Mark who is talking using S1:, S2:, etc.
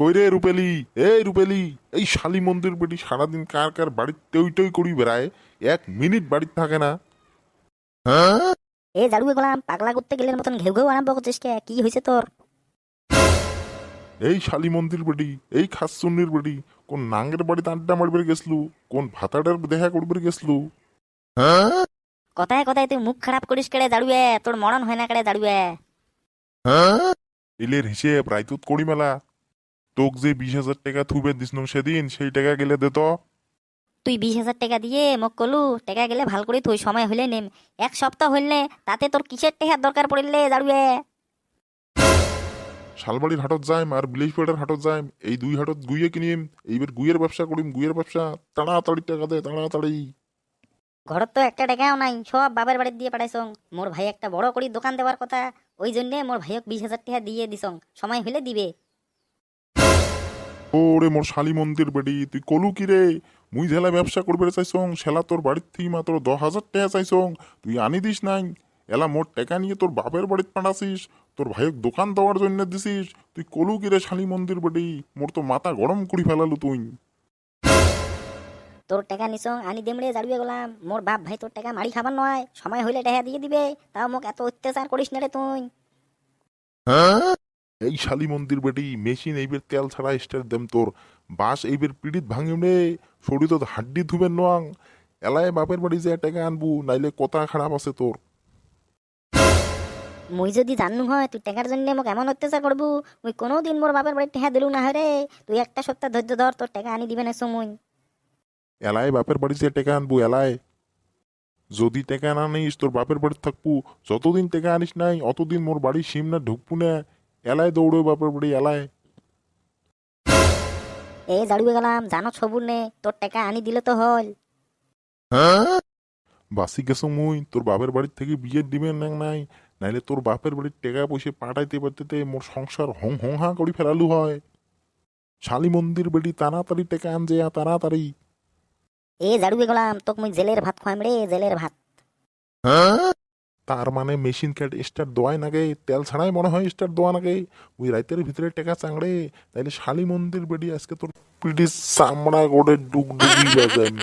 S1: কই রে রূপেলি? এই রূপেলি, এই শালি মন্দির বেটি সারাদিন কার কার বাড়ির টই টই করি বেড়ায়, 1 মিনিট বাড়িতে থাকে না।
S2: এ জাড়ুয়ে গেলাম পাগলা করতে গেলের মতন ঘেউ ঘেউ আরম্ভ করছিস কে? কি হয়েছে তোর?
S1: এই শালি মন্দির বেটি, এই খাসচুন্নির বেটি, কোন নাঙ্গের বাড়িতে আড্ডা মারবে গেছলু, কোন ভাতাটার দেখা করবে গেছলু?
S2: কথায় কথায় তুই মুখ খারাপ করিস কেড়ে জাড়ুয়ে, তোর মরণ হয় না কেড়ে জাড়ুয়ে।
S1: এলের হিসেব রাইতুত করি মেলা। তোক যে 20,000 টাকা থুবে দিসনম সেদিন, সেই টাকা গেলে দে তো।
S2: তুই 20,000 টাকা দিয়ে মোক কলু টাকা গেলে ভাল করে তুই সময় হইলে নেম। 1 সপ্তাহ হইলে তাতে তোর কিসের টাকার দরকার পড়লে জাড়ুয়ে?
S1: শালবাড়ির হাটত যাইম আর বিলেশপাড়ার হাটত যাইম, এই 2 হাটত গুইয়ে কিনিম। এইবার গুইয়ের ব্যবসা করিম, গুইয়ের ব্যবসা। তাড়াতাড়ি টাকা দে, তাড়াতাড়ি।
S2: ঘরত তো একটা টাকাও নাই, সব বাবার বাড়িতে দিয়ে পাঠাইছং। মোর ভাই একটা বড় করে দোকান দেওয়ার কথা, ওই জন্যে মোর ভাইক 20,000 টাকা দিয়ে দিছং, সময় হইলে দিবে।
S1: ওরে মোর শালি মন্দির বেডি, তুই কলু কি রে? মুই জেলা ব্যবসা করবে চাইছং, সেলা তোর বাড়ির থেকে মাত্র 10,000 টাকা চাইছং, তুই আনি দিস নাই। এলা মোর টাকা নিয়ে তোর বাপের বাড়িতে পাঠাছিস, তোর ভাইক দোকান দেওয়ার জন্য দিছিস। তুই কলু কি রে শালি মন্দির বেডি? মোর তো মাথা গরম করি ফেলালু তুই।
S2: তোর টাকা নিছং আনি দেমড়ে জাড়ুয়ে গেলাম। মোর বাপ ভাই তোর টাকা মারি খাবার নয়, সময় হইলে টাকা দিয়ে দিবে। তাও মোক এত অত্যাচার করিস না রে তুই।
S1: এই শালি মন্দির বেটি, মেশিন এইবার তেল ছাড়া স্টার দেম তোর। বাস এইবার পিড়িত ভাঙিম রে, শরীর তো হাড্ডি ধুবেন নোয়াং। এলায় বাপের বাড়ি যে টাকা আনবু, নাইলে কথা খারাপ আছে তোর।
S2: মুই যদি জানু হয় তুই টাকার জন্য মোক এমন অত্যাচার করবু, মুই কোনোদিন মোর বাপের বাড়ি টাকা দিলু না হয় রে। তুই একটা সপ্তাহ ধৈর্য ধর, তোর টাকা আনি দিবে না মুই।
S1: এলায় বাপের বাড়ি যে টাকা আনবু এলায়। যদি টাকা না নিস তোর বাপের বাড়ি থাকবু, যতদিন টাকা আনিস নাই অতদিন মোর বাড়ি সিম না ঢুকবু না। এলায় দৌড়ে বাপের বাড়ি এলায়।
S2: এ জাড়ুয়ে গেলাম, জানো সবুর নে, তোর টাকা আনি দিলে তো হল।
S1: বাসি গেছো মুই, তোর বাপের বাড়ির থেকে বিয়ের দিবেন নাই, নাইলে তোর বাপের বাড়ির টাকা পয়সা পাঠাইতে পারতে মোর সংসার হং হং হা করি ফেলালু হয়। শালি মন্দির বেটি, তাড়াতাড়ি টাকা আন যে, তাড়াতাড়ি।
S2: এ জাড়ুয়ে গেলাম, তোক মুই জেলের ভাত খোয়াম রে, জেলের ভাত।
S1: তার মানে মেশিন ক্যাট স্টার্ট দেওয়াই নাগে, তেল ছাড়াই মনে হয় স্টার্ট দেওয়া নাগে। ওই রাইতের ভিতরে টাকা চাংড়ে, তাইলে শালি মন্দির বেটি আজকে তোর পিঠে চামড়া করে ডুগডুগি বাজাম।